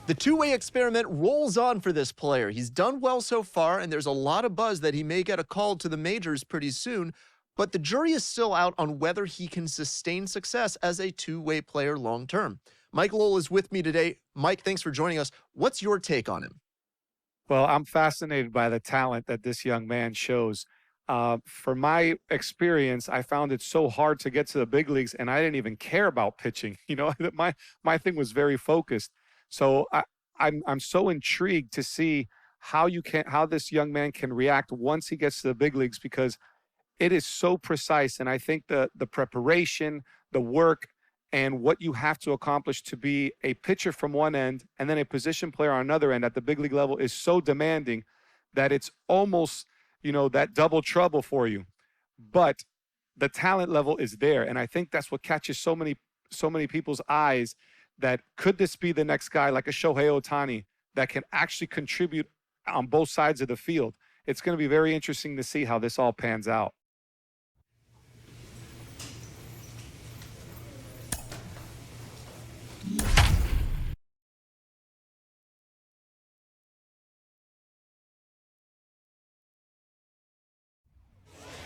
The two-way experiment rolls on for this player. He's done well so far, and there's a lot of buzz that he may get a call to the majors pretty soon, but the jury is still out on whether he can sustain success as a two-way player long-term. Mike Lowell is with me today. Mike, thanks for joining us. What's your take on him? Well, I'm fascinated by the talent that this young man shows. For my experience, I found it so hard to get to the big leagues, and I didn't even care about pitching. You know, my thing was very focused. So I'm so intrigued to see how this young man can react once he gets to the big leagues, because it is so precise. And I think the preparation, the work, and what you have to accomplish to be a pitcher from one end and then a position player on another end at the big league level is so demanding that it's almost, you know, that double trouble for you. But the talent level is there. And I think that's what catches so many people's eyes, that could this be the next guy like a Shohei Ohtani that can actually contribute on both sides of the field? It's going to be very interesting to see how this all pans out.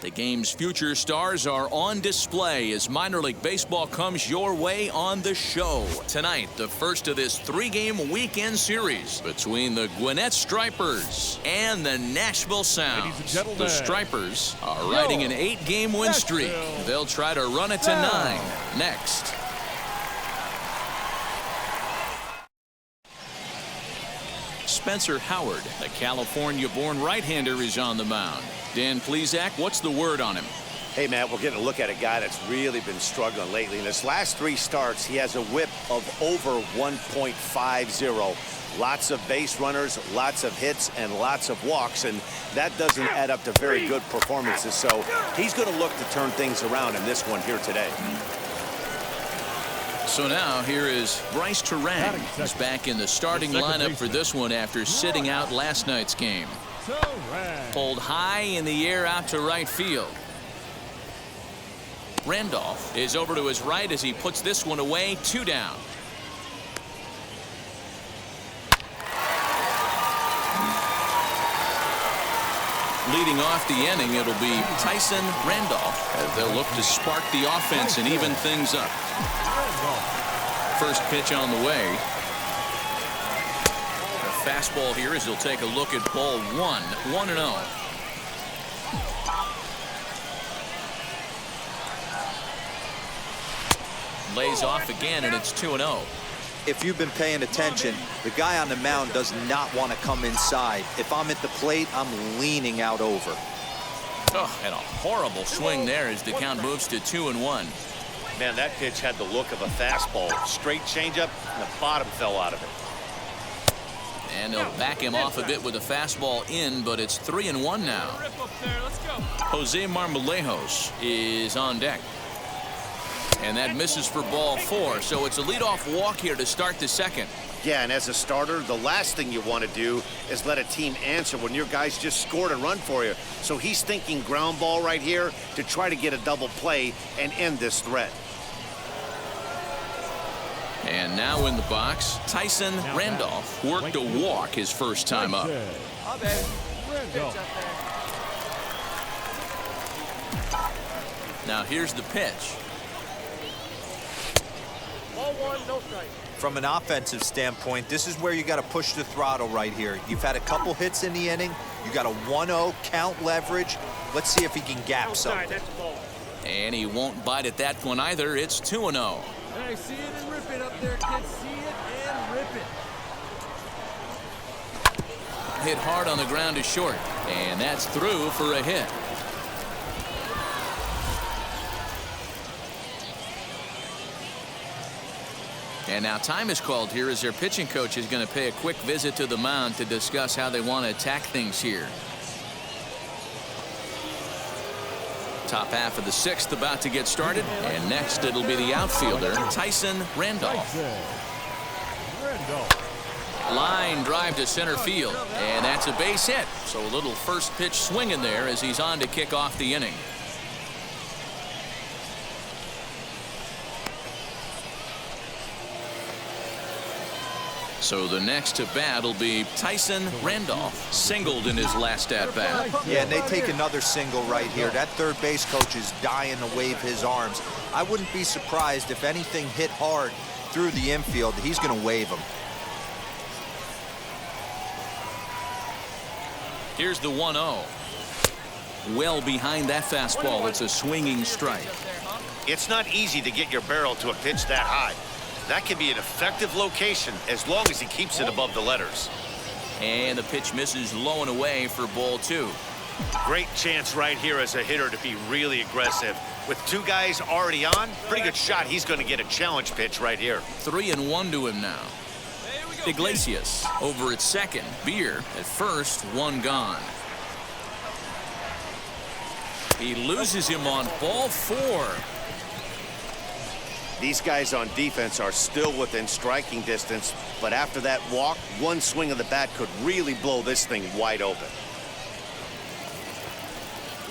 The game's future stars are on display as minor league baseball comes your way on the show. Tonight, the first of this three-game weekend series between the Gwinnett Stripers and the Nashville Sounds. The Stripers are riding an 8-game win streak. They'll try to run it to 9 next. Spencer Howard, the California-born right-hander, is on the mound. Dan Plesac, what's the word on him? Hey, Matt, we're getting a look at a guy that's really been struggling lately. In his last 3 starts, he has a whip of over 1.50. Lots of base runners, lots of hits, and lots of walks, and that doesn't add up to very good performances. So he's going to look to turn things around in this one here today. So now here is Bryce Tieranen. He's back in the starting lineup for this one after sitting out last night's game. Pulled high in the air out to right field. Randolph is over to his right as he puts this one away. 2 down. Leading off the inning, it'll be Tyson Randolph as they'll look to spark the offense and even things up. First pitch on the way. A fastball here as he'll take a look at ball 1. 1-0. Lays off again, and it's 2-0. If you've been paying attention, the guy on the mound does not want to come inside. If I'm at the plate, I'm leaning out over. Oh, and a horrible swing there as the count moves to 2-1. Man, that pitch had the look of a fastball. Straight changeup, and the bottom fell out of it. And they'll back him off a bit with a fastball in, but it's 3-1 now. Jose Marmolejos is on deck. And that misses for ball 4, so it's a leadoff walk here to start the second. Yeah, and as a starter, the last thing you want to do is let a team answer when your guys just scored a run for you. So he's thinking ground ball right here to try to get a double play and end this threat. And now in the box, Tyson Randolph worked a walk his first time up. Now here's the pitch. From an offensive standpoint, this is where you got to push the throttle right here. You've had a couple hits in the inning. You got a 1-0 count leverage. Let's see if he can gap something. And he won't bite at that one either. It's 2-0. Hey, see it and rip it up there, kids. See it and rip it. Hit hard on the ground to short, and that's through for a hit. And now time is called here as their pitching coach is going to pay a quick visit to the mound to discuss how they want to attack things here. Top half of the 6th about to get started, and next it'll be the outfielder Tyson Randolph. Line drive to center field, and that's a base hit. So a little first pitch swing in there as he's on to kick off the inning. So the next to bat will be Tyson Randolph, singled in his last at-bat. Yeah, and they take another single right here. That third base coach is dying to wave his arms. I wouldn't be surprised if anything hit hard through the infield. He's going to wave them. Here's the 1-0. Well behind that fastball. It's a swinging strike. It's not easy to get your barrel to a pitch that high. That can be an effective location as long as he keeps it above the letters. And the pitch misses low and away for ball 2. Great chance right here as a hitter to be really aggressive. With 2 guys already on, pretty good shot. He's going to get a challenge pitch right here. 3-1 to him now. Iglesias over at second. Beer at first. 1 gone. He loses him on ball 4. These guys on defense are still within striking distance, but after that walk, one swing of the bat could really blow this thing wide open.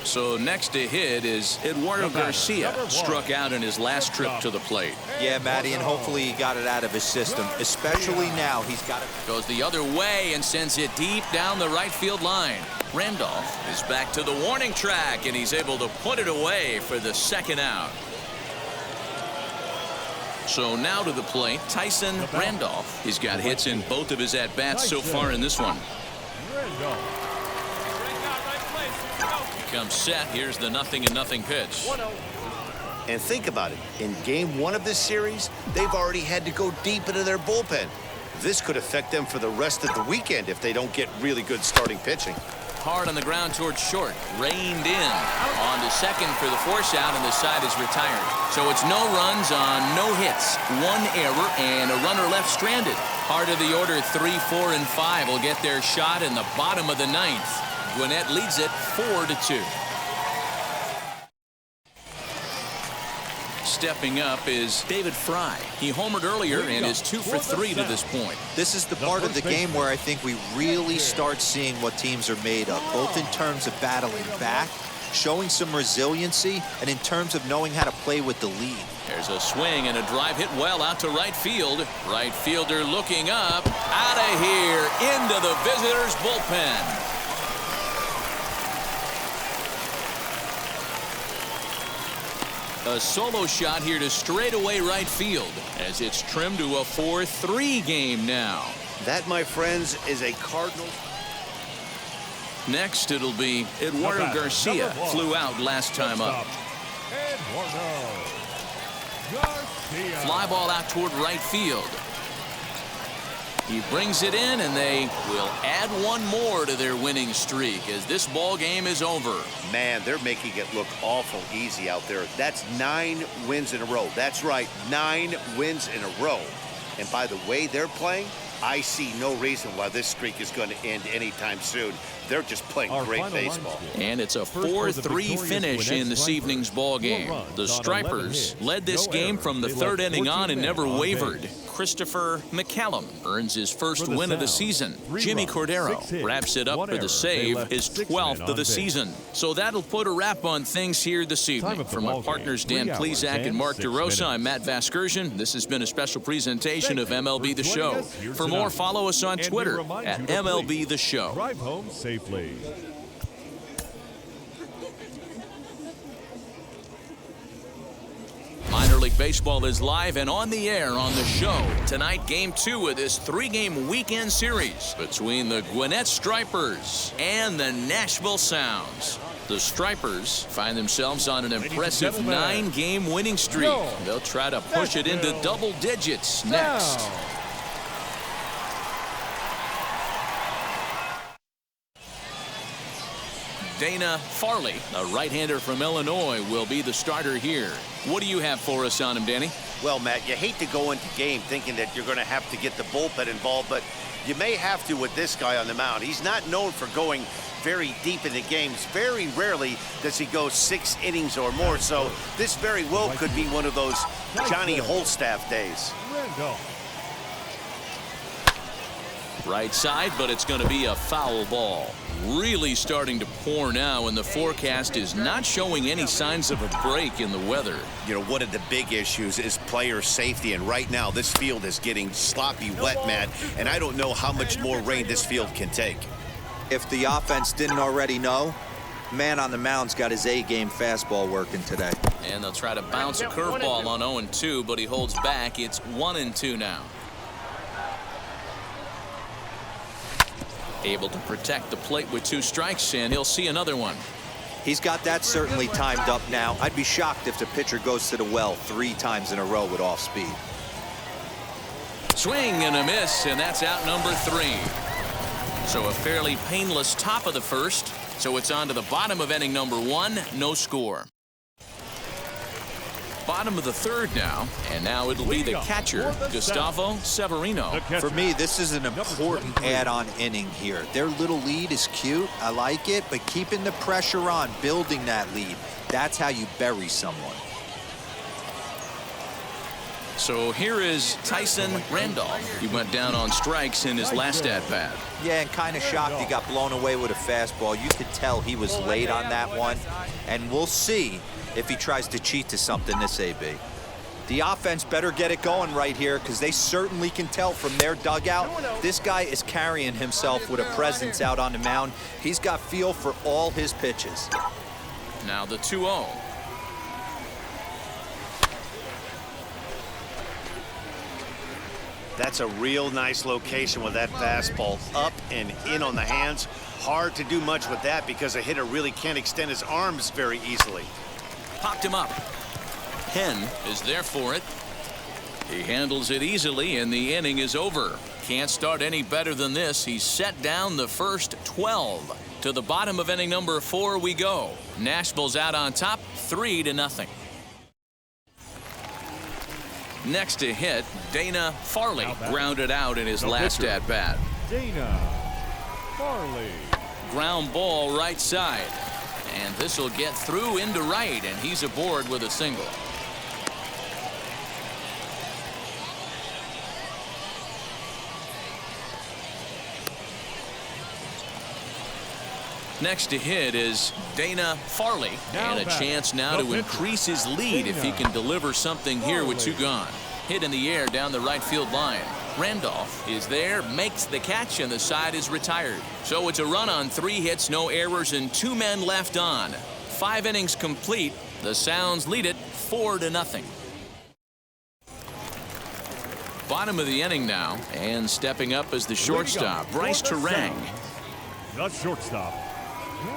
So next to hit is Eduardo Garcia, struck out in his last trip to the plate. Yeah, Matty, and hopefully he got it out of his system, especially now he's got it. Goes the other way and sends it deep down the right field line. Randolph is back to the warning track, and he's able to put it away for the second out. So now to the plate, Tyson Randolph. He's got hits in both of his at-bats so far in this one. Comes set. Here's the 0-0 pitch. And think about it. In game 1 of this series, they've already had to go deep into their bullpen. This could affect them for the rest of the weekend if they don't get really good starting pitching. Hard on the ground towards short. Reined in. On to second for the force out, and the side is retired. So it's no runs on no hits. 1 error and a runner left stranded. Heart of the order 3, 4, and 5 will get their shot in the bottom of the 9th. Gwinnett leads it 4-2. Stepping up is David Fry. He homered earlier and is 2 for 3 to this point. This is the part of the game where I think we really start seeing what teams are made of, both in terms of battling back, showing some resiliency, and in terms of knowing how to play with the lead. There's a swing and a drive hit well out to right field. Right fielder looking up. Out of here into the visitors' bullpen. A solo shot here to straightaway right field as it's trimmed to a 4-3 game now. That, my friends, is a Cardinals. Next, it'll be Eduardo Garcia. Flew out last time up. Fly ball out toward right field. He brings it in, and they will add 1 more to their winning streak as this ball game is over. Man, they're making it look awful easy out there. That's 9 wins in a row. That's right, 9 wins in a row. And by the way they're playing, I see no reason why this streak is going to end anytime soon. They're just playing great baseball. And it's a 4-3 finish in this evening's ball game. The Stripers led this game from the 3rd inning on and never wavered. Christopher McCallum earns his first win of the season. Jimmy Cordero wraps it up for the save, his 12th of the season. So that'll put a wrap on things here this evening. From my partners Dan Plesac and Mark DeRosa, I'm Matt Vasgersian. This has been a special presentation of MLB The Show. For more, follow us on Twitter at MLB The Show. Drive home safely. Minor League Baseball is live and on the air on the show. Tonight, Game 2 of this 3-game weekend series between the Gwinnett Stripers and the Nashville Sounds. The Stripers find themselves on an impressive 9-game winning streak. They'll try to push it into double digits next. Dana Farley, a right-hander from Illinois, will be the starter here. What do you have for us on him, Danny? Well, Matt, you hate to go into game thinking that you're going to have to get the bullpen involved, but you may have to with this guy on the mound. He's not known for going very deep into games. Very rarely does he go 6 innings or more, so this very well could be one of those Johnny Holstaff days. Right side, but it's going to be a foul ball. Really starting to pour now, and the forecast is not showing any signs of a break in the weather. You know, one of the big issues is player safety, and right now this field is getting sloppy wet, Matt, and I don't know how much more rain this field can take. If the offense didn't already know, man on the mound's got his A-game fastball working today. And they'll try to bounce a curveball on 0-2, but he holds back. It's 1-2 now. Able to protect the plate with 2 strikes, and he'll see another one. He's got that certainly timed up now. I'd be shocked if the pitcher goes to the well 3 times in a row with off speed. Swing and a miss, and that's out number 3. So a fairly painless top of the first. So it's on to the bottom of inning number 1. No score. Bottom of the third now, and now it'll be the catcher, Gustavo Severino. For me, this is an important add-on inning here. Their little lead is cute. I like it, but keeping the pressure on, building that lead, that's how you bury someone. So here is Tyson Randolph. He went down on strikes in his last at-bat. Yeah, and kind of shocked he got blown away with a fastball. You could tell he was late on that one, and we'll see if he tries to cheat to something this AB. The offense better get it going right here, because they certainly can tell from their dugout this guy is carrying himself with a presence out on the mound. He's got feel for all his pitches. Now the 2-0. That's a real nice location with that fastball up and in on the hands. Hard to do much with that because a hitter really can't extend his arms very easily. Popped him up. Henn is there for it. He handles it easily, and the inning is over. Can't start any better than this. He's set down the first 12. To the bottom of inning number 4 we go. Nashville's out on top, 3-0. Next to hit, Dana Farley grounded out in his last at-bat. Dana Farley. Ground ball right side. And this will get through into right, and he's aboard with a single. Next to hit is Dana Farley, and a chance now to increase his lead if he can deliver something here with 2 gone. Hit in the air down the right field line. Randolph is there, makes the catch, and the side is retired. So it's a run on 3 hits, no errors, and 2 men left on. 5 innings complete. The Sounds lead it 4-0. Bottom of the inning now, and stepping up as the shortstop, Bryce Tieranen. The shortstop,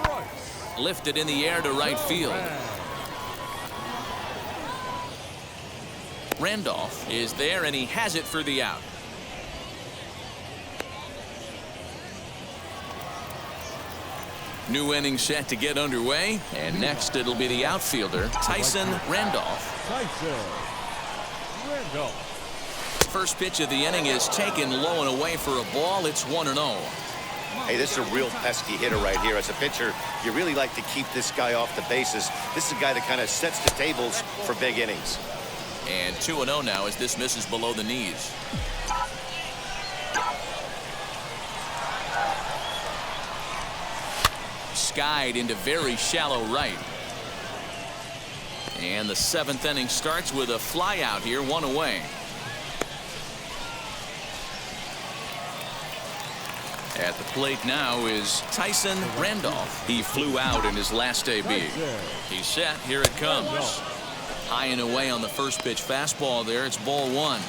Bryce. Lifted in the air to right field. Randolph is there, and he has it for the out. New inning set to get underway, and next it'll be the outfielder, Tyson Randolph. Tyson Randolph. First pitch of the inning is taken low and away for a ball. It's 1-0. Hey, this is a real pesky hitter right here. As a pitcher, you really like to keep this guy off the bases. This is a guy that kind of sets the tables for big innings. And 2-0 now as this misses below the knees. Skied into very shallow right. And the 7th inning starts with a fly out here, 1 away. At the plate now is Tyson Randolph. He flew out in his last AB. He's set. Here it comes. High and away on the first pitch fastball there. It's ball 1.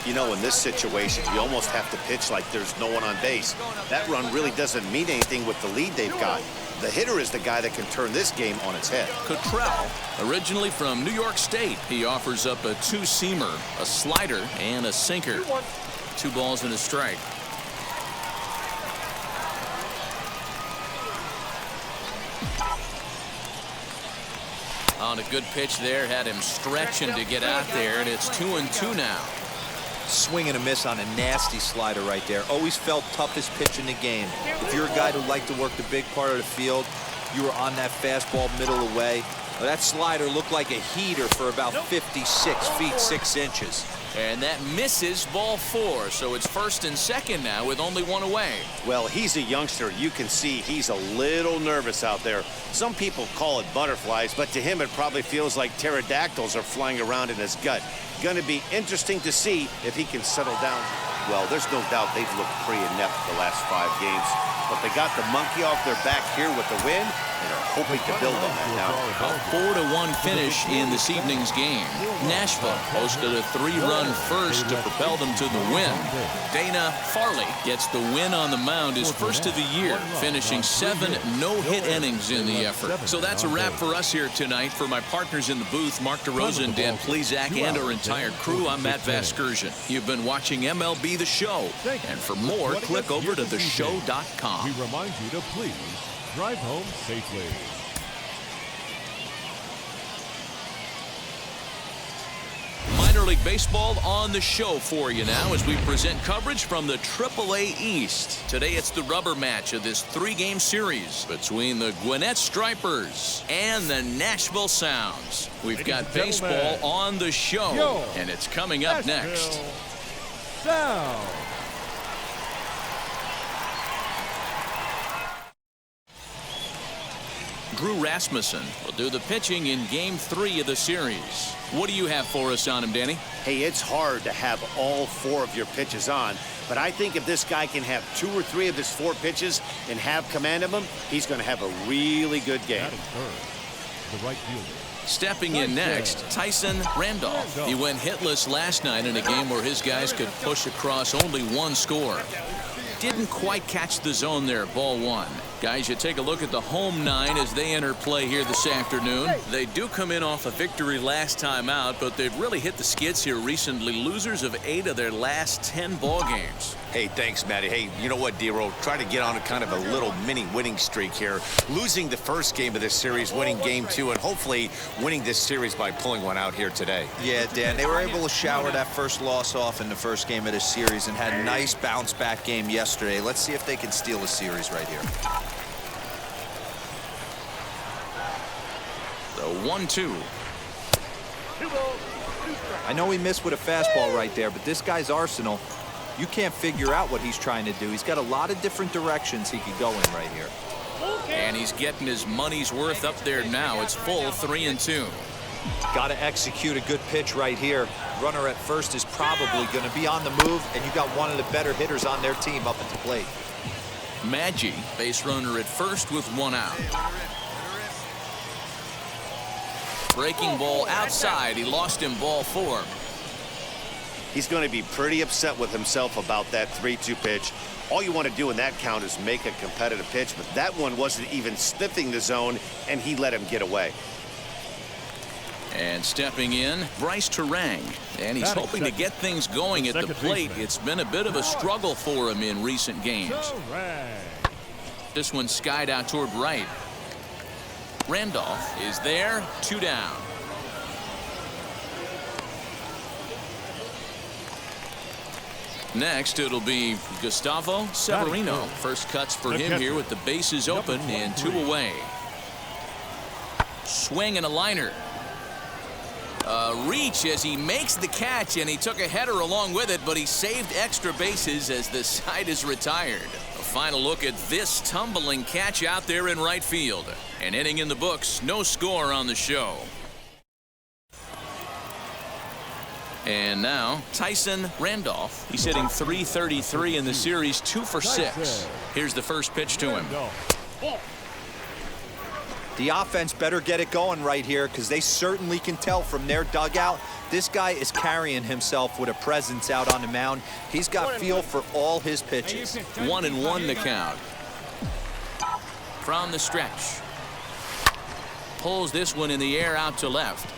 You know, in this situation, you almost have to pitch like there's no one on base. That run really doesn't mean anything with the lead they've got. The hitter is the guy that can turn this game on its head. Cottrell, originally from New York State, he offers up a 2-seamer, a slider, and a sinker. 2 balls and a strike. On a good pitch there, had him stretching to get out there, and it's 2-2 now. Swing and a miss on a nasty slider right there. Always felt toughest pitch in the game. If you're a guy who liked to work the big part of the field, you were on that fastball middle away. Well, that slider looked like a heater for about 56 feet 6 inches. And that misses ball 4. So it's 1st and 2nd now with only 1 away. Well, he's a youngster. You can see he's a little nervous out there. Some people call it butterflies, but to him it probably feels like pterodactyls are flying around in his gut. Going to be interesting to see if he can settle down. Well, there's no doubt they've looked pretty inept the last 5 games. But they got the monkey off their back here with the win, and are hoping to build on that now. A 4-1 finish in this evening's game. Nashville posted a 3-run first to propel them to the win. Dana Farley gets the win on the mound, his first of the year, finishing 7 no-hit innings in the effort. So that's a wrap for us here tonight. For my partners in the booth, Mark DeRosa and Dan Plesac, and our entire crew, I'm Matt Vasgersian. You've been watching MLB The Show. And for more, click over to theshow.com. We remind you to please drive home safely. Minor League Baseball on the show for you now as we present coverage from the AAA East. Today it's the rubber match of this 3-game series between the Gwinnett Stripers and the Nashville Sounds. We've got baseball on the show, and it's coming up next. Sound. Drew Rasmussen will do the pitching in Game 3 of the series. What do you have for us on him, Danny? Hey, it's hard to have all 4 of your pitches on, but I think if this guy can have 2 or 3 of his 4 pitches and have command of them, he's going to have a really good game. The right fielder. Stepping in next, Tyson Randolph. He went hitless last night in a game where his guys could push across only 1 score. Didn't quite catch the zone there, ball 1. Guys, you take a look at the home 9 as they enter play here this afternoon. They do come in off a victory last time out, but they've really hit the skids here recently. Losers of 8 of their last 10 ball games. Hey, thanks, Matty. Hey, you know what, D-Roll? Try to get on a kind of a little mini winning streak here. Losing the first game of this series, winning game 2, and hopefully winning this series by pulling one out here today. Yeah, Dan, they were able to shower that first loss off in the first game of this series and had a nice bounce-back game yesterday. Let's see if they can steal a series right here. The 1-2. I know he missed with a fastball right there, but this guy's arsenal, you can't figure out what he's trying to do. He's got a lot of different directions he could go in right here. And he's getting his money's worth up there now. It's full 3-2. Got to execute a good pitch right here. Runner at first is probably going to be on the move, and you got one of the better hitters on their team up at the plate. Maggi, base runner at first with 1 out. Breaking ball outside. He lost him ball 4. He's going to be pretty upset with himself about that 3-2 pitch. All you want to do in that count is make a competitive pitch, but that one wasn't even sniffing the zone, and he let him get away. And stepping in, Bryce Tieranen. And he's hoping to get things going at the plate. It's been a bit of a struggle for him in recent games. This one skied out toward right. Randolph is there, 2 down. Next, it'll be Gustavo Severino. First cuts for him here with the bases open and 2 away. Swing and a liner. Reach as he makes the catch, and he took a header along with it, but he saved extra bases as the side is retired. A final look at this tumbling catch out there in right field. An inning in the books, no score on the show. And now, Tyson Randolph. He's hitting .333 in the series, 2 for 6. Here's the first pitch to him. The offense better get it going right here because they certainly can tell from their dugout this guy is carrying himself with a presence out on the mound. He's got feel for all his pitches. 1-1 the count. From the stretch. Pulls this one in the air out to left.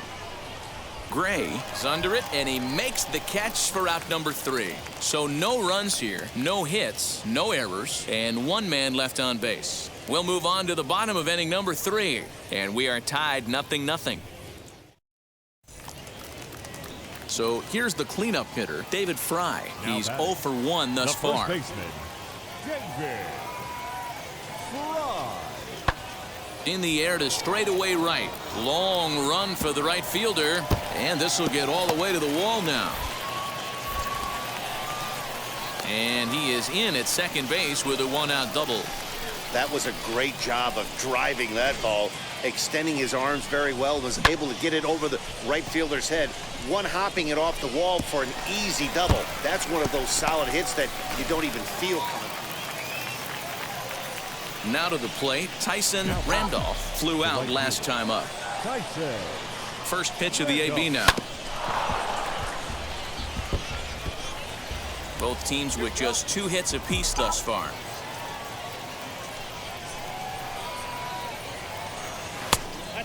Gray is under it, and he makes the catch for out number 3. So no runs here, no hits, no errors, and 1 man left on base. We'll move on to the bottom of inning number 3, and we are tied 0-0. So here's the cleanup hitter, David Fry. He's 0 for 1 thus far. First baseman, David Fry. In the air to straightaway right. Long run for the right fielder, and this will get all the way to the wall now. And he is in at second base with a one-out double. That was a great job of driving that ball, extending his arms very well, was able to get it over the right fielder's head, one-hopping it off the wall for an easy double. That's one of those solid hits that you don't even feel coming. Now to the plate, Tyson Randolph flew out last time up. Tyson. First pitch of the AB now. Both teams with just 2 hits apiece thus far.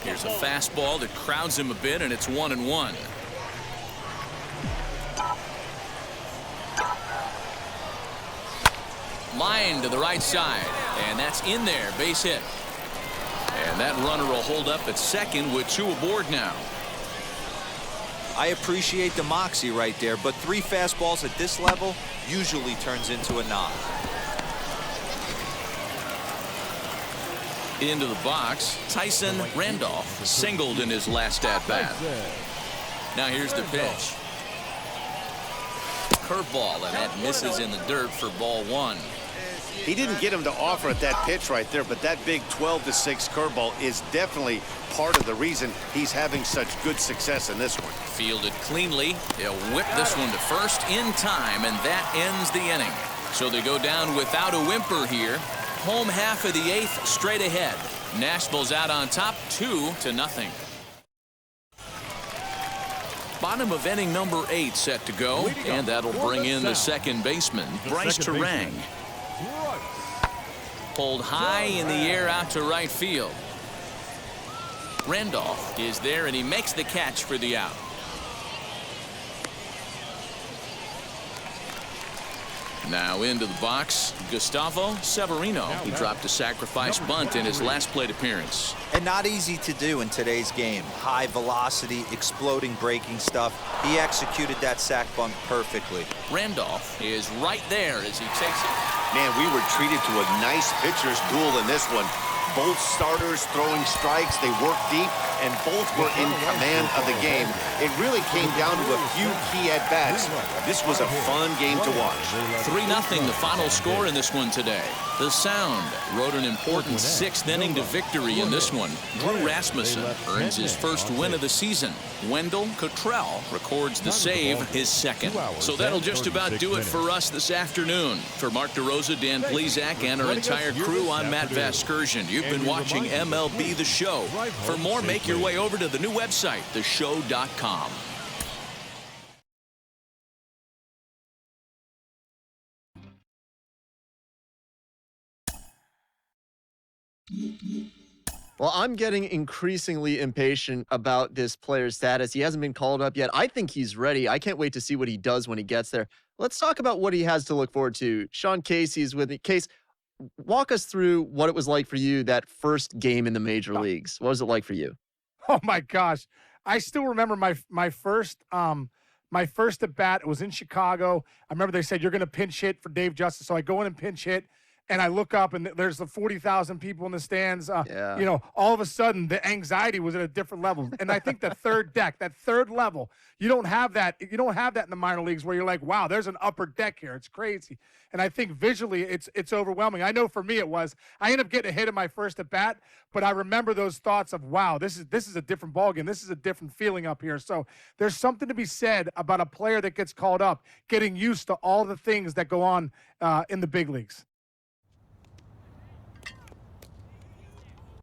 Here's a fastball that crowds him a bit, and it's 1-1. Line to the right side, and that's in there, base hit. And that runner will hold up at second with 2 aboard now. I appreciate the moxie right there, but 3 fastballs at this level usually turns into a knock. Into the box, Tyson Randolph singled in his last at-bat. Now here's the pitch. Curveball, and that misses in the dirt for ball 1. He didn't get him to offer at that pitch right there, but that big 12-6 curveball is definitely part of the reason he's having such good success in this one. Fielded cleanly. He'll whip this one to first in time, and that ends the inning. So they go down without a whimper here. Home half of the 8th straight ahead. Nashville's out on top 2-0. Bottom of inning number 8 set to go, and that'll bring in the second baseman, Bryce Tieranen. Pulled high in the air out to right field. Randolph is there, and he makes the catch for the out. Now into the box, Gustavo Severino, who dropped a sacrifice bunt in his last plate appearance. And not easy to do in today's game. High velocity, exploding breaking stuff. He executed that sac bunt perfectly. Randolph is right there as he takes it. Man, we were treated to a nice pitcher's duel in this one. Both starters throwing strikes, they worked deep, and both were in command of the game. It really came down to a few key at-bats. This was a fun game to watch. 3-0 the final score in this one today. The Sound rode an important 6th inning to victory in this one. Drew Rasmussen earns his first win of the season. Wendell Cottrell records the save, his second. So that'll just about do it for us this afternoon. For Mark DeRosa, Dan Plesac, and our entire crew, I'm Matt Vasgersian. You've been watching MLB The Show. For more, make your way over to the new website, theshow.com. Well, I'm getting increasingly impatient about this player's status. He hasn't been called up yet. I think he's ready. I can't wait to see what he does when he gets there. Let's talk about what he has to look forward to. Sean Casey's with me. Case, walk us through what it was like for you that first game in the major leagues. What was it like for you? Oh my gosh. I still remember my first at bat. It was in Chicago. I remember they said, you're going to pinch hit for Dave Justice. So I go in and pinch hit. And I look up, and there's the 40,000 people in the stands. You know, all of a sudden, the anxiety was at a different level. And I think the third deck, that third level, you don't have that. You don't have that in the minor leagues where you're like, wow, there's an upper deck here. It's crazy. And I think visually, it's overwhelming. I know for me it was. I ended up getting a hit in my first at bat, but I remember those thoughts of, wow, this is a different ballgame. This is a different feeling up here. So there's something to be said about a player that gets called up, getting used to all the things that go on in the big leagues.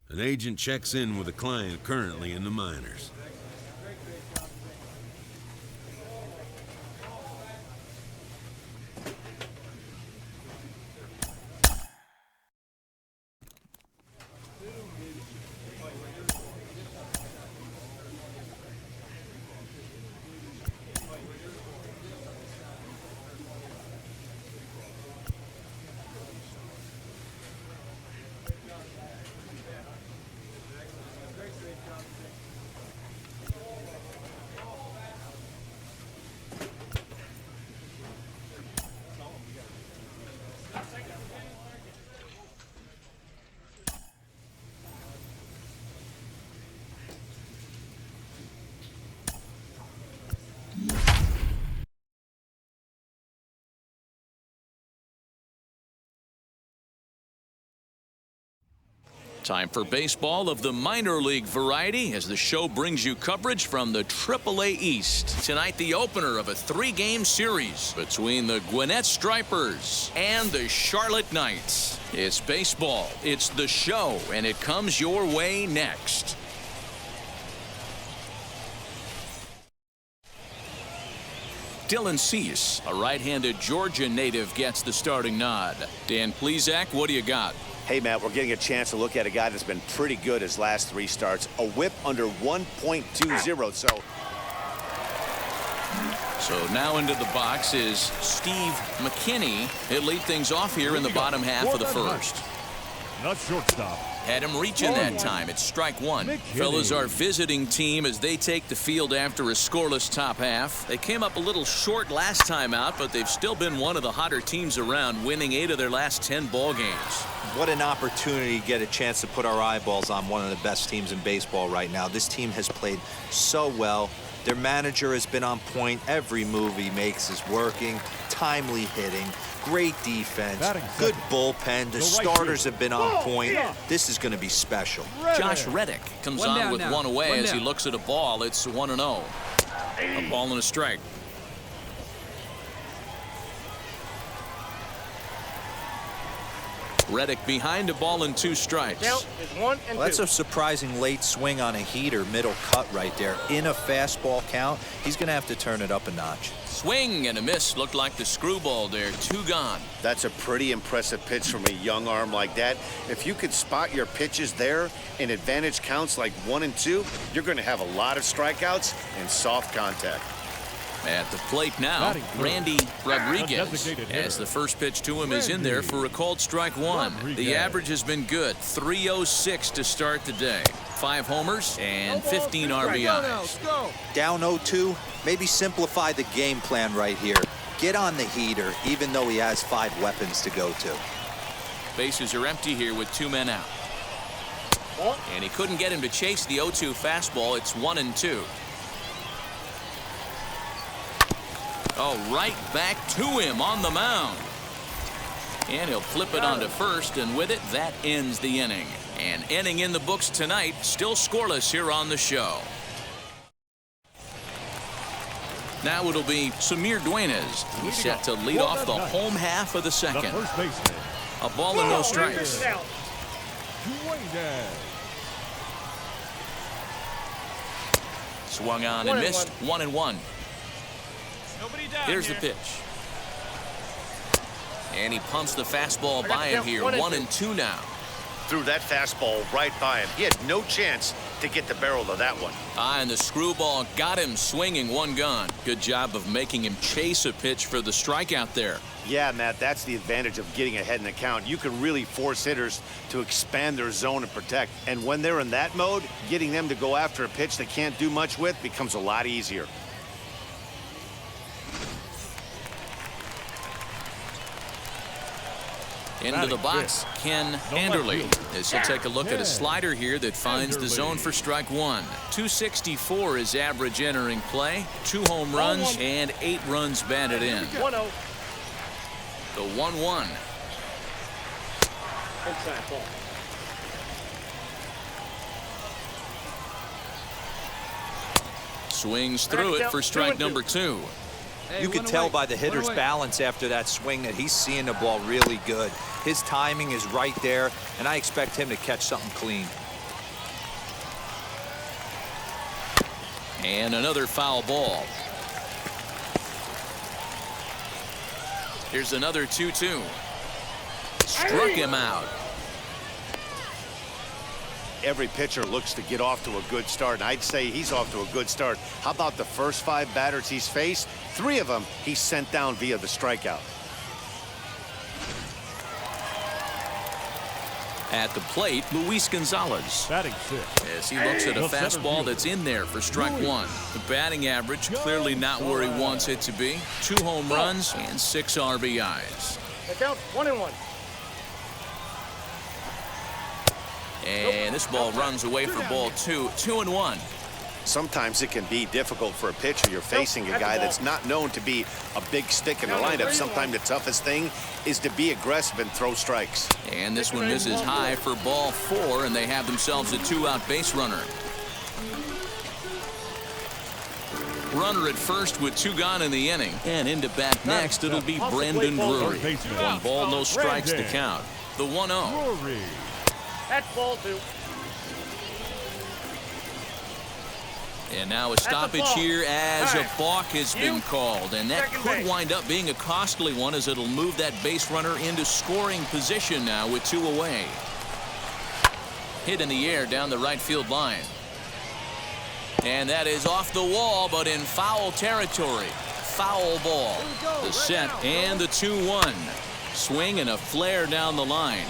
An agent checks in with a client currently in the minors. Time for baseball of the minor league variety as the show brings you coverage from the AAA East. Tonight, the opener of a 3-game series between the Gwinnett Stripers and the Charlotte Knights. It's baseball, it's the show, and it comes your way next. Dylan Cease, a right-handed Georgia native, gets the starting nod. Dan Plesac, what do you got? Hey, Matt, we're getting a chance to look at a guy that's been pretty good his last 3 starts. A whip under 1.20. So now into the box is Steve McKinney. He'll lead things off here in the bottom half of the first. Not shortstop. Had him reaching that time. It's strike one. Fellas, our visiting team as they take the field after a scoreless top half. They came up a little short last time out, but they've still been one of the hotter teams around, winning 8 of their last 10 ball games. What an opportunity to get a chance to put our eyeballs on one of the best teams in baseball right now. This team has played so well. Their manager has been on point. Every move he makes is working. Timely hitting. Great defense. Good bullpen. The starters have been on point. This is going to be special. Josh Reddick comes on with one away as he looks at a ball. It's 1-0. A ball and a strike. Reddick behind a ball and 2 strikes. Well, that's a surprising late swing on a heater, middle cut right there. In a fastball count, he's going to have to turn it up a notch. Swing and a miss. Looked like the screwball there. 2 gone. That's a pretty impressive pitch from a young arm like that. If you could spot your pitches there in advantage counts like 1 and 2, you're going to have a lot of strikeouts and soft contact. At the plate now, Randy Rodriguez, as the first pitch to him is in there for a called strike 1. The average has been good, 306 to start the day. 5 homers and 15 RBIs. Down 0-2, maybe simplify the game plan right here. Get on the heater, even though he has 5 weapons to go to. Bases are empty here with 2 men out. And he couldn't get him to chase the 0-2 fastball. It's 1-2. Oh, right back to him on the mound. And he'll flip it onto first, and with it, that ends the inning. An inning in the books tonight, still scoreless here on the show. Now it'll be Samir Duenas. He's set to lead off the home half of the second. A ball and no strikes. Swung on and missed. 1-1. Here's the pitch. And he pumps the fastball by him here. 1-2 now. Threw that fastball right by him. He had no chance to get the barrel of that one. And the screwball got him swinging. 1 gone. Good job of making him chase a pitch for the strikeout there. Yeah, Matt, that's the advantage of getting ahead in the count. You can really force hitters to expand their zone and protect. And when they're in that mode, getting them to go after a pitch they can't do much with becomes a lot easier. Into the box, Ken Anderle, as he'll take a look at a slider here that finds the zone for strike 1. 264 is average entering play. 2 home runs and 8 runs batted in. The 1-1. Swings through it for strike number 2. You could tell by the hitter's balance after that swing that he's seeing the ball really good. His timing is right there, and I expect him to catch something clean. And another foul ball. Here's another 2-2. Struck him out. Every pitcher looks to get off to a good start, and I'd say he's off to a good start. How about the first 5 batters he's faced? 3 of them he's sent down via the strikeout. At the plate, Luis Gonzalez. As he looks at a fastball that's in there for strike 1. The batting average clearly not where he wants it to be. 2 home runs and 6 RBIs. Count 1-1. And this ball runs away for ball 2. 2-1. sometimes it can be difficult for a pitcher. You're facing a guy that's not known to be a big stick in the lineup. Sometimes the toughest thing is to be aggressive and throw strikes. And this one misses high for ball 4, and they have themselves a 2-out base runner. Runner at first with 2 gone in the inning. And into bat next, it'll be Brandon Drury. 1 ball, no strikes to count. The 1-0. That's ball 2. And now a stoppage here as a balk has been called. And that could wind up being a costly one, as it'll move that base runner into scoring position now with 2 away. Hit in the air down the right field line. And that is off the wall, but in foul territory. Foul ball. The set and the 2-1. Swing and a flare down the line.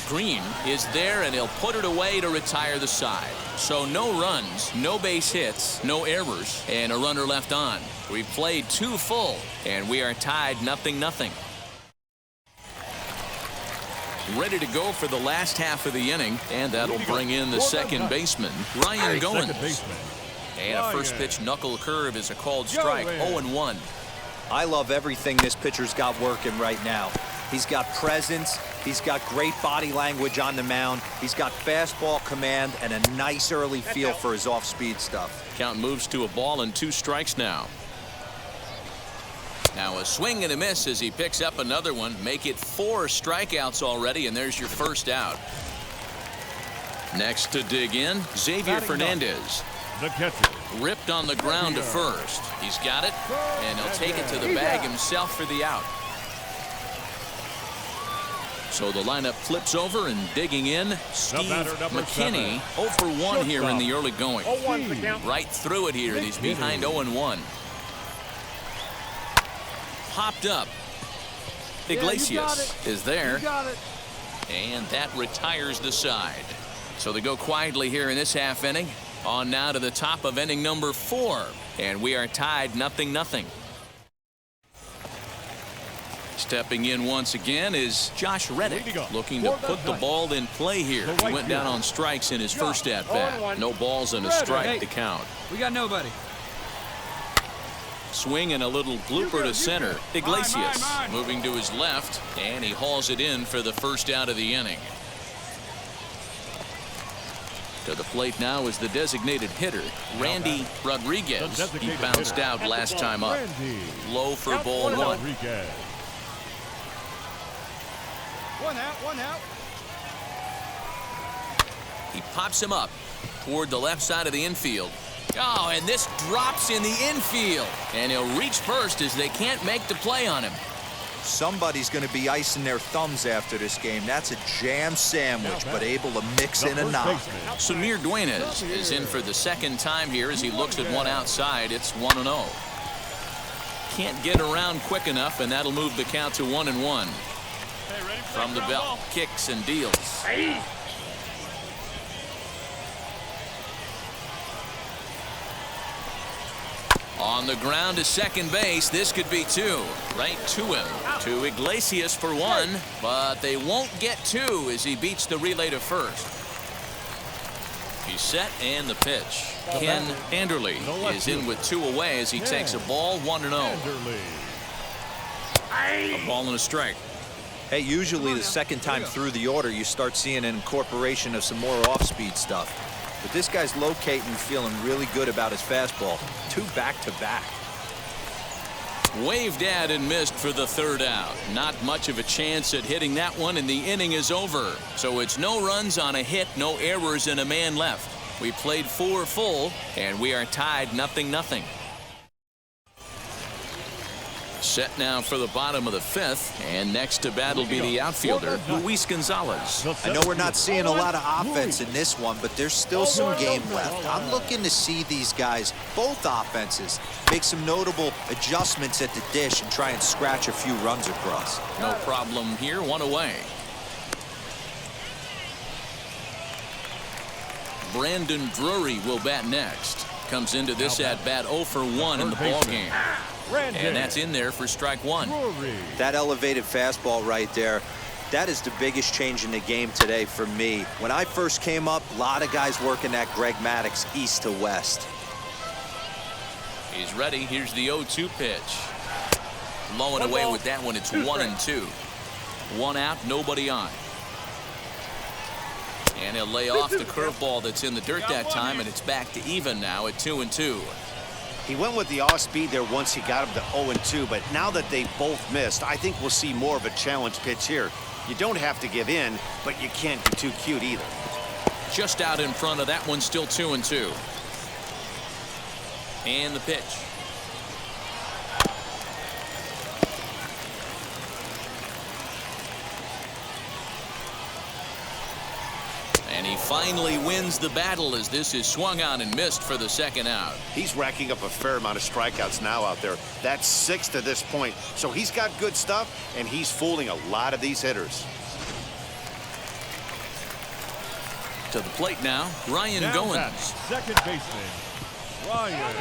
Green is there, and he'll put it away to retire the side. So no runs, no base hits, no errors, and a runner left on. We've played 2 full, and we are tied 0-0. Ready to go for the last half of the inning, and that'll bring in the second baseman, Ryan Goins. And a first pitch knuckle curve is a called strike. 0-1. I love everything this pitcher's got working right now. He's got presence. He's got great body language on the mound. He's got fastball command and a nice early feel for his off-speed stuff. Count moves to a ball and 2 strikes now. Now a swing and a miss as he picks up another one. Make it 4 strikeouts already, and there's your first out. Next to dig in, Xavier Fernandez. The catcher. Ripped on the ground to first. He's got it, and he'll take it to the bag himself for the out. So the lineup flips over, and digging in, Steve McKinney. 0 for 1 here in the early going. Right through it here. He's behind 0-1. Popped up. Iglesias is there. And that retires the side. So they go quietly here in this half inning. On now to the top of inning number 4. And we are tied 0-0. Stepping in once again is Josh Reddick, looking to put the ball in play here. He went down on strikes in his first at-bat. No balls and a strike to count. We got nobody. Swing and a little blooper to center. Iglesias moving to his left, and he hauls it in for the first out of the inning. To the plate now is the designated hitter, Randy Rodriguez. He bounced out last time up. Low for ball 1. 1 out, 1 out. He pops him up toward the left side of the infield. Oh, and this drops in the infield. And he'll reach first as they can't make the play on him. Somebody's going to be icing their thumbs after this game. That's a jam sandwich, but able to mix in a knock. Samir Duenas is in for the second time here as he looks at one outside. It's 1-0. Can't get around quick enough, and that'll move the count to 1-1. From the belt, kicks and deals. On the ground to second base. This could be 2. Right to him. To Iglesias for 1, but they won't get 2 as he beats the relay to first. He's set, and the pitch. Ken Anderle is in with 2 away as he takes a ball. 1-0. A ball and a strike. Hey, usually the second time through the order, you start seeing an incorporation of some more off-speed stuff. But this guy's locating, feeling really good about his fastball. 2 back-to-back. Waved at and missed for the third out. Not much of a chance at hitting that one, and the inning is over. So it's no runs on a hit, no errors, and a man left. We played 4 full, and we are tied 0-0. Set now for the bottom of the 5th, and next to bat will be the outfielder, Luis Gonzalez. I know we're not seeing a lot of offense in this one, but there's still some game left. I'm looking to see these guys, both offenses, make some notable adjustments at the dish and try and scratch a few runs across. No problem here. 1 away. Brandon Drury will bat next. Comes into this at-bat 0 for 1 in the ballgame. And that's in there for strike 1. That elevated fastball right there, That is the biggest change in the game today for me. When I first came up, a lot of guys working that Greg Maddux east to west. He's ready. Here's the 0-2 pitch. Low and away with that one. It's 1-2. One out, nobody on. And he'll lay off the curveball that's in the dirt that time, and it's back to even now at 2-2. He went with the off-speed there once he got him to 0-2, but now that they both missed, I think we'll see more of a challenge pitch here. You don't have to give in, but you can't be too cute either. Just out in front of that one, still 2-2. And the pitch. And he finally wins the battle as this is swung on and missed for the second out. He's racking up a fair amount of strikeouts now out there. That's 6 to this point. So he's got good stuff, and he's fooling a lot of these hitters. To the plate now, Ryan Goins. Second baseman, Ryan.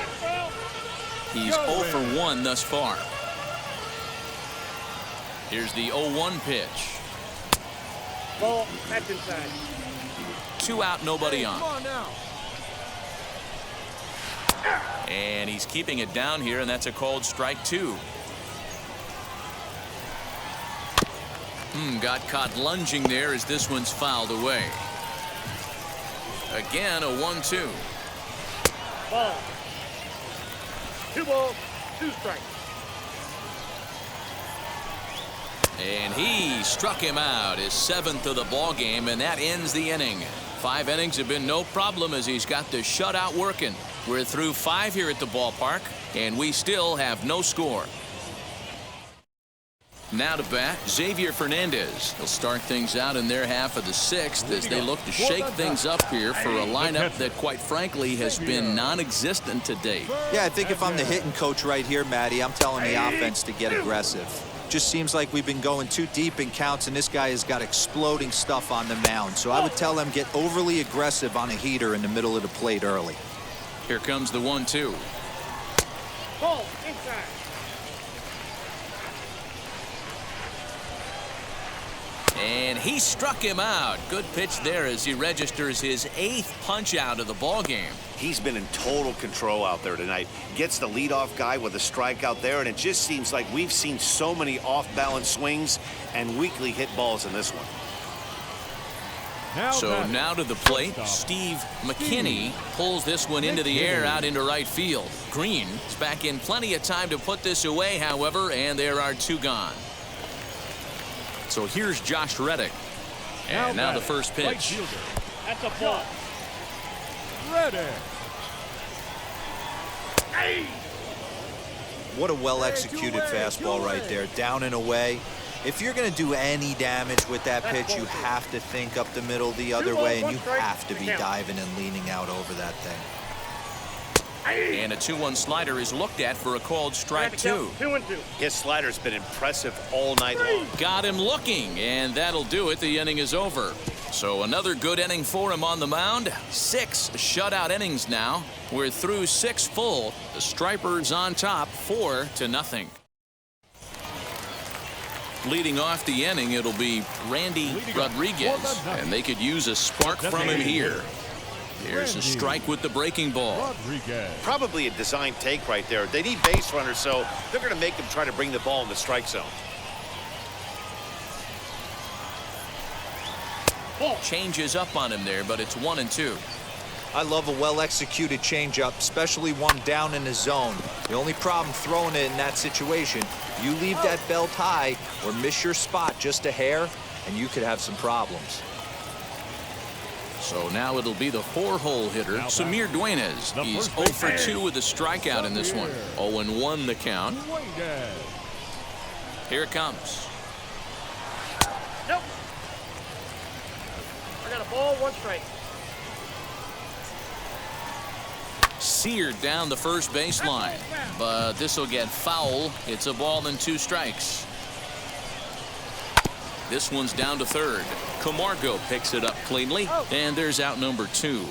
He's 0 for 1 thus far. Here's the 0-1 pitch. Ball, that's inside. 2 out, nobody on. Come on now. And he's keeping it down here, and that's a called strike 2. Got caught lunging there as this one's fouled away. Again, a 1-2. Ball. 2 balls, 2 strikes. And he struck him out, his 7th of the ball game, and that ends the inning. 5 innings have been no problem as he's got the shutout working. We're through 5 here at the ballpark, and we still have no score. Now to bat, Xavier Fernandez. He'll start things out in their half of the 6th as they look to shake things up here for a lineup that, quite frankly, has been non-existent to date. Yeah, I think if I'm the hitting coach right here, Matty, I'm telling the offense to get aggressive. Just seems like we've been going too deep in counts, and this guy has got exploding stuff on the mound. So I would tell them get overly aggressive on a heater in the middle of the plate early. Here comes the 1-2. Ball, inside. And he struck him out. Good pitch there as he registers his 8th punch out of the ball game. He's been in total control out there tonight. Gets the leadoff guy with a strikeout there, and it just seems like we've seen so many off-balance swings and weakly hit balls in this one. Now to the plate, Steve McKinney pulls this one into the air out into right field. Green is back in plenty of time to put this away, however, and there are 2 gone. So here's Josh Reddick. And now the first pitch. That's a ball. Reddick. What a well-executed fastball right there, down and away. If you're going to do any damage with that pitch, you have to think up the middle the other way, and you have to be diving and leaning out over that thing. And a 2-1 slider is looked at for a called strike 2. 2-2. His slider's been impressive all night long. Got him looking, and that'll do it. The inning is over. So another good inning for him on the mound. 6 shutout innings now. We're through 6 full. The Stripers on top 4-0. Leading off the inning, it'll be Randy Rodriguez, and they could use a spark from him here. Here's a strike with the breaking ball. Probably a design take right there. They need base runners, so they're going to make them try to bring the ball in the strike zone. Changes up on him there, but it's 1-2. I love a well-executed changeup, especially one down in the zone. The only problem throwing it in that situation, you leave that belt high or miss your spot just a hair, and you could have some problems. So now it'll be the 4-hole hitter, Samir Duenas. He's 0 for 2 with a strikeout in this one. 0-1 the count. Here it comes. Nope. I got a ball, 1 strike. Seared down the first baseline, but this will get foul. It's a ball and 2 strikes. This one's down to third. Camargo picks it up cleanly, and there's out number 2.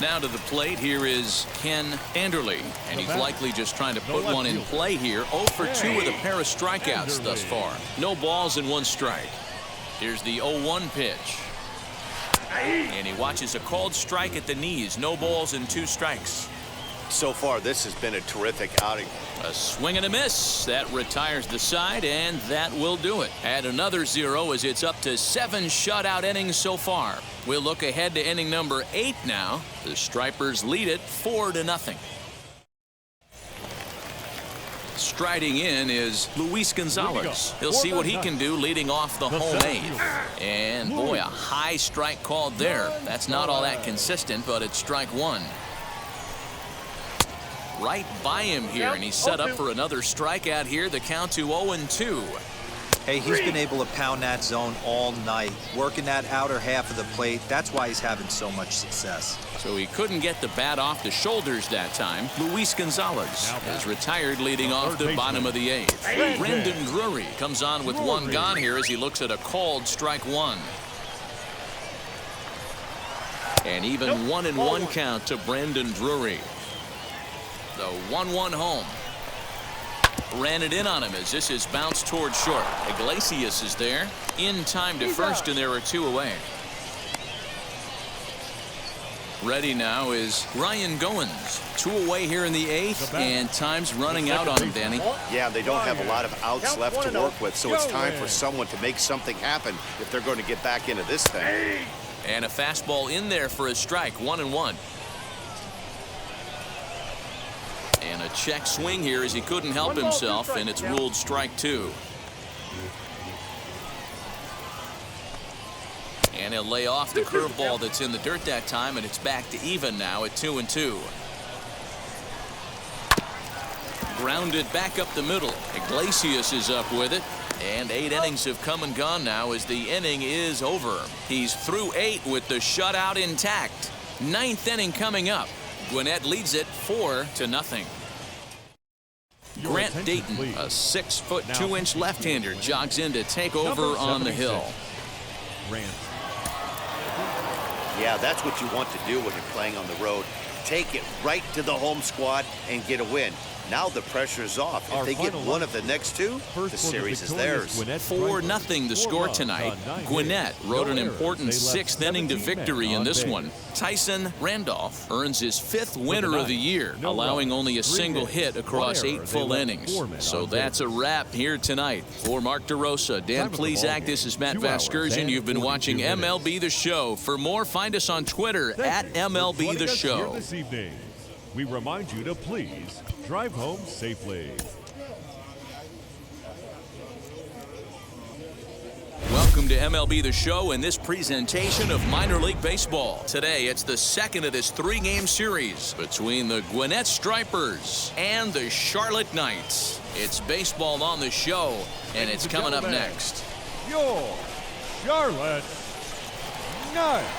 Now to the plate, here is Ken Anderle, and he's likely just trying to put one in play here. 0 for 2 with a pair of strikeouts thus far. No balls and 1 strike. Here's the 0-1 pitch. And he watches a called strike at the knees. No balls and 2 strikes. So far, this has been a terrific outing. A swing and a miss. That retires the side, and that will do it. Add another 0 as it's up to 7 shutout innings so far. We'll look ahead to inning number 8 now. The Stripers lead it 4-0. Striding in is Luis Gonzalez. He'll see what he can do leading off the home 8th. And boy, a high strike called there. That's not all that consistent, but it's strike 1. Right by him here, and he's set up for another strikeout here. The count to 0-2. Hey, he's been able to pound that zone all night, working that outer half of the plate. That's why he's having so much success. So he couldn't get the bat off the shoulders that time. Luis Gonzalez is retired leading off the bottom of the 8th. Brendan Drury comes on with 1 gone here as he looks at a called strike 1. And even 1-1 count to Brendan Drury. The 1-1 home. Ran it in on him as this is bounced towards short. Iglesias is there. In time to first, and there are 2 away. Ready now is Ryan Goins. 2 away here in the 8th, and time's running out on him, Danny. Yeah, they don't have a lot of outs left to work with, so it's time for someone to make something happen if they're going to get back into this thing. And a fastball in there for a strike. 1-1. And a check swing here as he couldn't help himself, and it's ruled strike 2. And he'll lay off the curveball that's in the dirt that time, and it's back to even now at 2-2. Grounded back up the middle. Iglesias is up with it. And 8 innings have come and gone now as the inning is over. He's through 8 with the shutout intact. 9th inning coming up. Gwinnett leads it 4-0. Grant Dayton, a 6'2" left-hander, jogs in to take over on the hill. Yeah, that's what you want to do when you're playing on the road. Take it right to the home squad and get a win. Now the pressure's off. If they get one of the next 2, the series is theirs. 4-0 the score tonight. Gwinnett rode an important 6th inning to victory in this one. Tyson Randolph earns his 5th winner of the year, allowing only a single hit across 8 full innings. So that's a wrap here tonight. For Mark DeRosa, Dan Plesac, this is Matt Vasgersian. You've been watching MLB The Show. For more, find us on Twitter at MLB The Show. This evening, we remind you to please drive home safely. Welcome to MLB The Show and this presentation of minor league baseball. Today, it's the second of this 3-game series between the Gwinnett Stripers and the Charlotte Knights. It's baseball on the show, and it's coming up next. Your Charlotte Knights.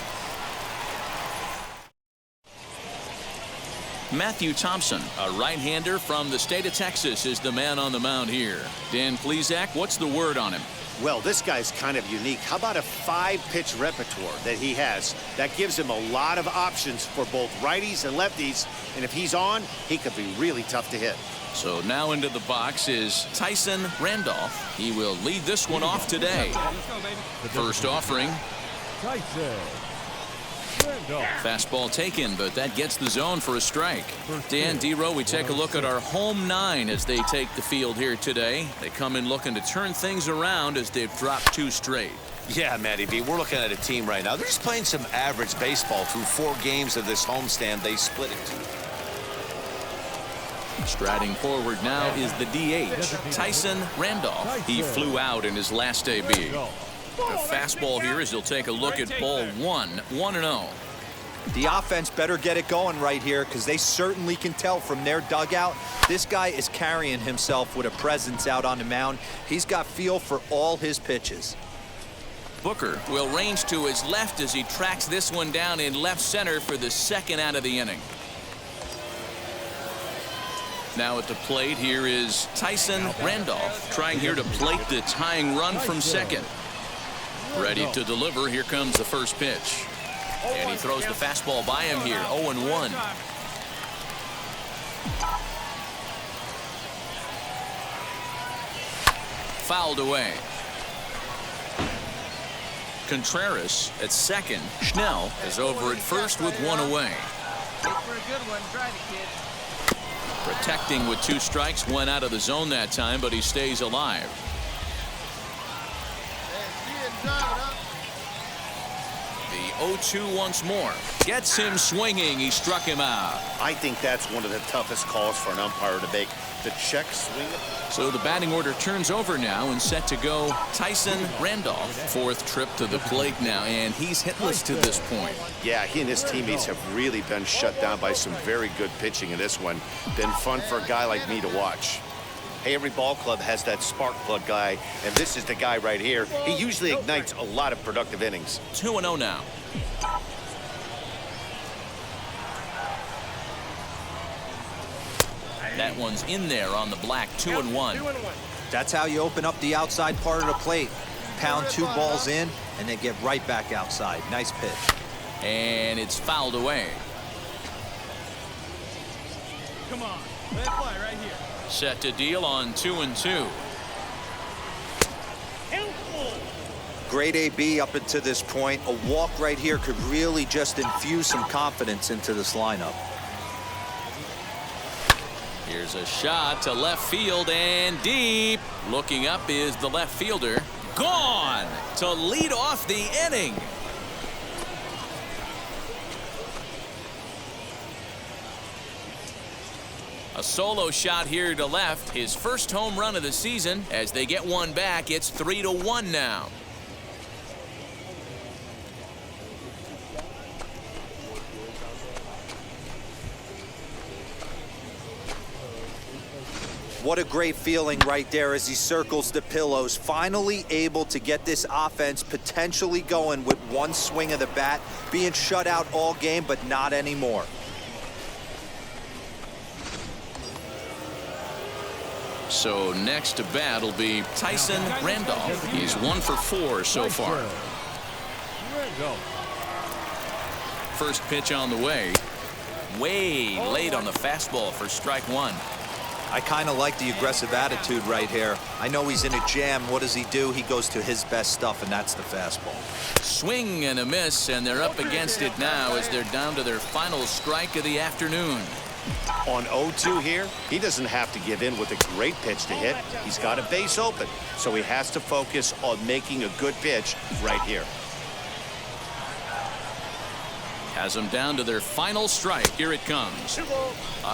Matthew Thompson, a right-hander from the state of Texas, is the man on the mound here. Dan Plesac, what's the word on him? Well, this guy's kind of unique. How about a 5-pitch repertoire that he has? That gives him a lot of options for both righties and lefties. And if he's on, he could be really tough to hit. So now into the box is Tyson Randolph. He will lead this one off today. First offering. Tyson Randolph. Fastball taken, but that gets the zone for a strike. Dan Dero, we take a look at our home 9 as they take the field here today. They come in looking to turn things around as they've dropped 2 straight. Yeah, Matty B, we're looking at a team right now. They're just playing some average baseball through 4 games of this homestand. They split it. Striding forward now is the DH, Tyson Randolph. He flew out in his last AB. A fastball here as he'll take a look at ball 1, 1-0. The offense better get it going right here because they certainly can tell from their dugout. This guy is carrying himself with a presence out on the mound. He's got feel for all his pitches. Booker will range to his left as he tracks this one down in left center for the 2nd out of the inning. Now at the plate here is Tyson Randolph trying here to plate the tying run from 2nd. Ready to deliver. Here comes the first pitch. And he throws the fastball by him here. 0-1. Fouled away. Contreras at second. Schnell is over at first with one away. Protecting with 2 strikes, went out of the zone that time, but he stays alive. The 0-2 once more. Gets him swinging. He struck him out. I think that's one of the toughest calls for an umpire to make. The check swing. So the batting order turns over now and set to go Tyson Randolph. 4th trip to the plate now, and he's hitless to this point. Yeah, he and his teammates have really been shut down by some very good pitching in this one. Been fun for a guy like me to watch. Hey, every ball club has that spark plug guy, and this is the guy right here. He usually ignites a lot of productive innings. 2-0 now. That one's in there on the black. 2-1. That's how you open up the outside part of the plate. Pound 2 balls in and then get right back outside. Nice pitch. And it's fouled away. Come on, let it fly right here. Set to deal on 2-2. Great AB up until this point. A walk right here could really just infuse some confidence into this lineup. Here's a shot to left field and deep. Looking up is the left fielder. Gone to lead off the inning. A solo shot here to left. His first home run of the season. As they get one back, it's 3-1 now. What a great feeling right there as he circles the pillows. Finally able to get this offense potentially going with one swing of the bat. Being shut out all game, but not anymore. So next to bat will be Tyson Randolph. He's 1 for 4 so far. First pitch on the way. Way late on the fastball for strike 1. I kind of like the aggressive attitude right here. I know he's in a jam. What does he do? He goes to his best stuff, and that's the fastball. Swing and a miss, and they're up against it now as they're down to their final strike of the afternoon. On 0-2 here, he doesn't have to give in with a great pitch to hit. He's got a base open, so he has to focus on making a good pitch right here. Has them down to their final strike. Here it comes.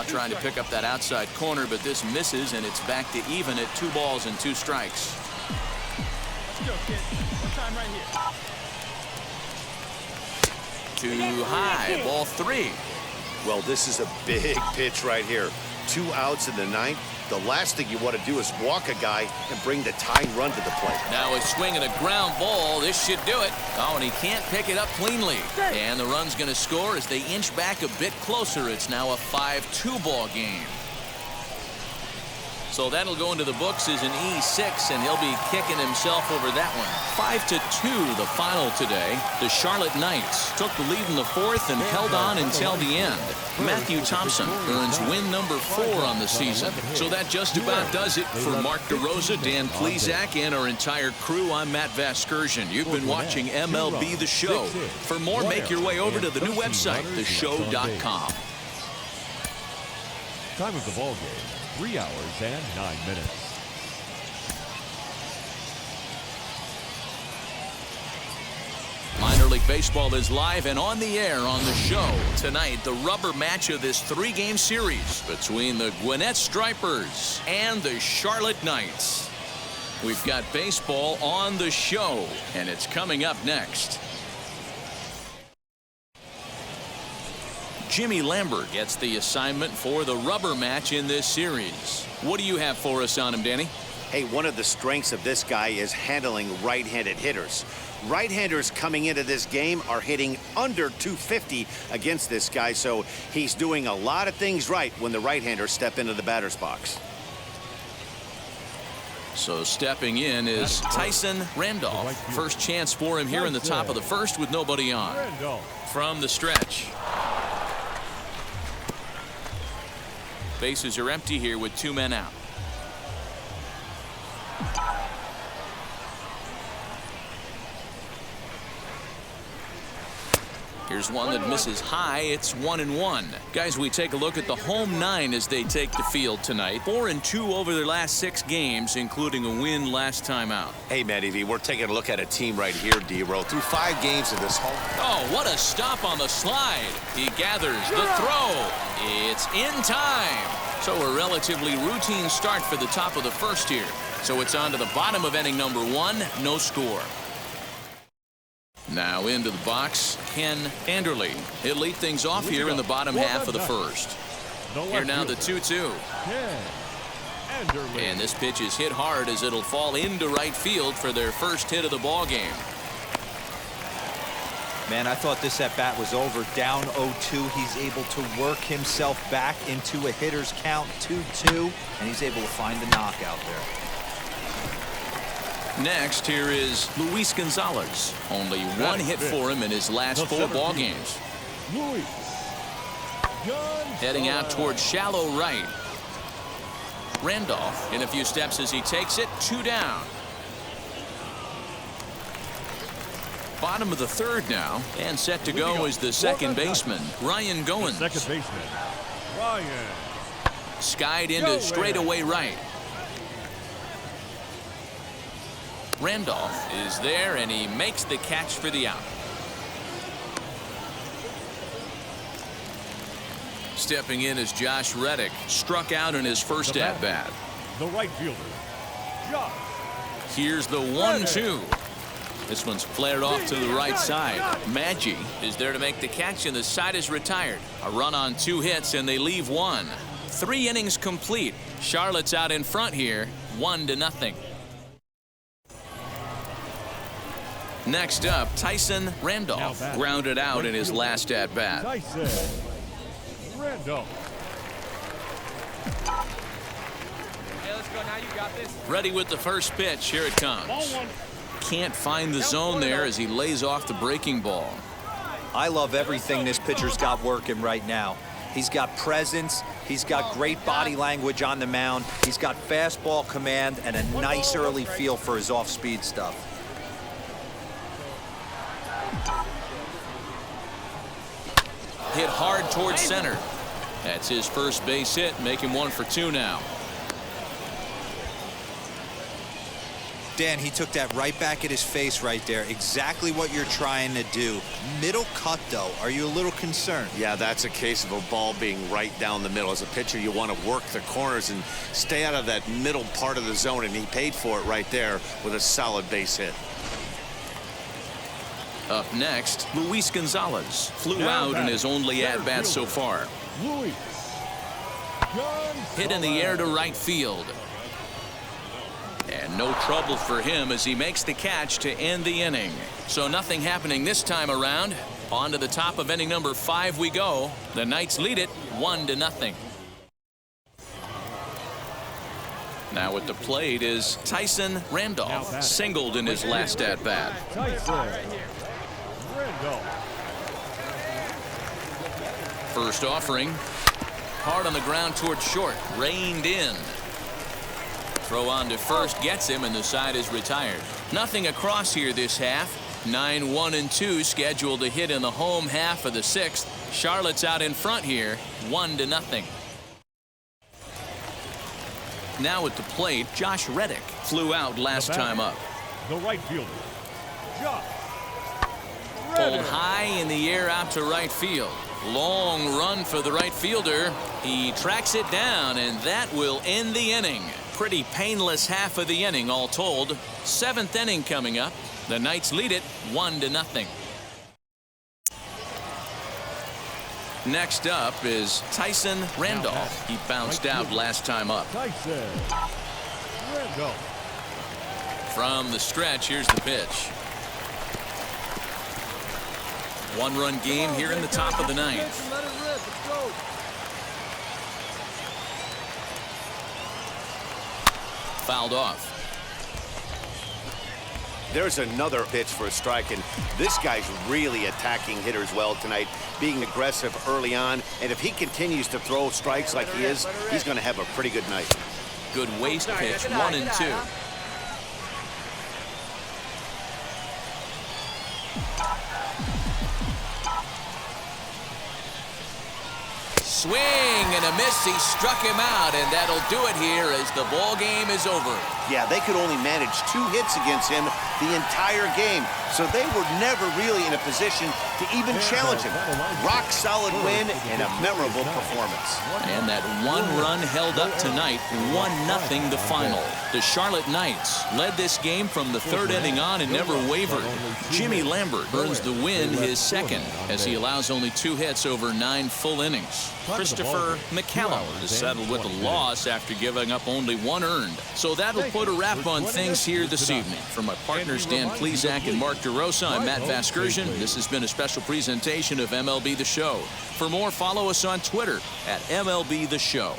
Trying to pick up that outside corner, but this misses, and it's back to even at 2 balls and 2 strikes. Let's go, kid. One time right here. Too high. Ball 3. Well, this is a big pitch right here. 2 outs in the 9th. The last thing you want to do is walk a guy and bring the tying run to the plate. Now a swing and a ground ball. This should do it. Oh, and he can't pick it up cleanly. And the run's going to score as they inch back a bit closer. It's now a 5-2 ball game. So that'll go into the books as an E6, and he'll be kicking himself over that one. 5-2 the final today. The Charlotte Knights took the lead in the 4th and held on until the end. Matthew Thompson earns win number 4 on the season. So that just about does it for Mark DeRosa, Dan Plezak, and our entire crew. I'm Matt Vasgersian. You've been watching MLB The Show. For more, make your way over to the new website, theshow.com. Time of the ball game, 3 hours and 9 minutes. Minor League Baseball is live and on the air on the show. Tonight, the rubber match of this 3-game series between the Gwinnett Stripers and the Charlotte Knights. We've got baseball on the show, and it's coming up next. Jimmy Lambert gets the assignment for the rubber match in this series. What do you have for us on him, Danny? Hey, one of the strengths of this guy is handling right-handed hitters. Right-handers coming into this game are hitting under 250 against this guy, so he's doing a lot of things right when the right-handers step into the batter's box. So stepping in is Tyson Randolph. First chance for him here in the top of the first with nobody on. From the stretch. Bases are empty here with 2 men out. Here's one that misses high. It's 1-1. Guys, we take a look at the home 9 as they take the field tonight. 4-2 over their last 6 games, including a win last time out. Hey, Matty V, we're taking a look at a team right here, D-Roll. Through 5 games of this home. Oh, what a stop on the slide. He gathers the throw. It's in time. So a relatively routine start for the top of the first here. So it's on to the bottom of inning number 1. No score. Now into the box, Ken Anderle. He'll lead things off here in the bottom half of the first. Here now the 2-2. And this pitch is hit hard as it'll fall into right field for their first hit of the ball game. Man, I thought this at bat was over. Down 0-2. He's able to work himself back into a hitter's count, 2-2, and he's able to find the knockout there. Next, here is Luis Gonzalez. Only 1 hit for him in his last 4 ball games. Heading out towards shallow right. Randolph in a few steps as he takes it. 2 down. Bottom of the third now, and set to go is the second baseman, Ryan Goins. Second baseman, Ryan. Skied into straightaway right. Randolph is there, and he makes the catch for the out. Stepping in is Josh Reddick. Struck out in his first at-bat. The right fielder, Josh. Here's the 1-2. This one's flared off to the right side. Maggi is there to make the catch, and the side is retired. A run on 2 hits, and they leave 1. 3 innings complete. Charlotte's out in front here, 1-0. Next up, Tyson Randolph, grounded out in his last at-bat. Tyson Randolph. Hey, let's go now. You got this. Ready with the first pitch. Here it comes. Can't find the zone there as he lays off the breaking ball. I love everything this pitcher's got working right now. He's got presence. He's got great body language on the mound. He's got fastball command and a nice early feel for his off-speed stuff. Hit hard towards center. That's his first base hit, making 1 for 2 now. Dan, he took that right back at his face right there. Exactly what you're trying to do. Middle cut, though. Are you a little concerned? Yeah, that's a case of a ball being right down the middle. As a pitcher, you want to work the corners and stay out of that middle part of the zone, and he paid for it right there with a solid base hit. Up next, Luis Gonzalez flew out in his only at-bat so far. Luis Hit in the air to right field. And no trouble for him as he makes the catch to end the inning. So nothing happening this time around. On to the top of inning number 5 we go. The Knights lead it 1-0. Now at the plate is Tyson Randolph, singled in his last at-bat. Tyson Randolph. First offering. Hard on the ground towards short. Reined in. Throw on to first gets him, and the side is retired. Nothing across here this half. 9-1-2 scheduled to hit in the home half of the 6th. Charlotte's out in front here, 1-0. Now at the plate, Josh Reddick flew out last time up. The right fielder, Josh Pulled Reddick. high in the air out to right field. Long run for the right fielder. He tracks it down, and that will end the inning. Pretty painless half of the inning all told. 7th inning coming up. The Knights lead it 1-0. Next up is Tyson Randolph. He bounced out last time up. Tyson Randolph. From the stretch, here's the pitch. 1-run game here in the top of the 9th. Let it rip. Let's go. Fouled off. There's another pitch for a strike, and this guy's really attacking hitters well tonight, being aggressive early on. And if he continues to throw strikes like he is, he's going to have a pretty good night. Good waste pitch, 1-2. Swing and a miss. He struck him out, and that'll do it here as the ball game is over. Yeah, they could only manage 2 hits against him the entire game, so they were never really in a position to even challenge him. Rock solid win and a memorable performance. And that 1 run held up tonight, 1-0 the final. The Charlotte Knights led this game from the 3rd inning on and never wavered. Jimmy Lambert earns the win, his 2nd, as he allows only 2 hits over 9 full innings. Christopher McCallum is settled with a loss after giving up only 1 earned. So that'll put a wrap on things here this evening. From my partners Dan Plesac and Mark DeRosa, I'm Matt Vasgersian. This has been a special presentation of MLB The Show. For more, follow us on Twitter at MLB The Show.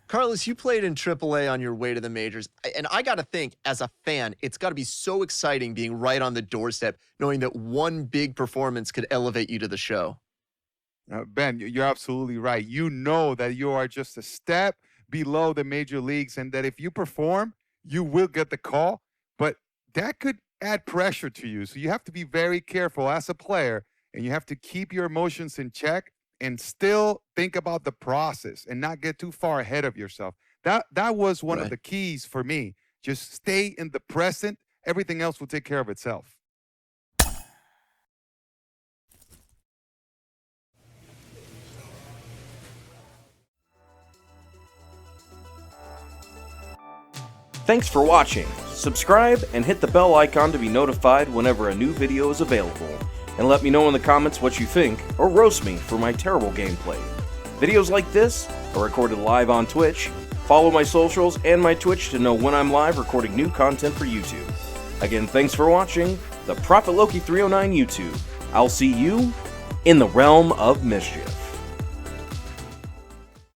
Carlos, you played in AAA on your way to the majors, and I got to think, as a fan, it's got to be so exciting being right on the doorstep, knowing that one big performance could elevate you to the show. Ben, you're absolutely right. You know that you are just a step below the major leagues, and that if you perform, you will get the call, but that could add pressure to you. So you have to be very careful as a player, and you have to keep your emotions in check and still think about the process and not get too far ahead of yourself. That was one of the keys for me. Just stay in the present. Everything else will take care of itself. Thanks for watching. Subscribe and hit the bell icon to be notified whenever a new video is available. And let me know in the comments what you think, or roast me for my terrible gameplay. Videos like this are recorded live on Twitch. Follow my socials and my Twitch to know when I'm live recording new content for YouTube. Again, thanks for watching the Prophet Loki 309 YouTube. I'll see you in the realm of mischief.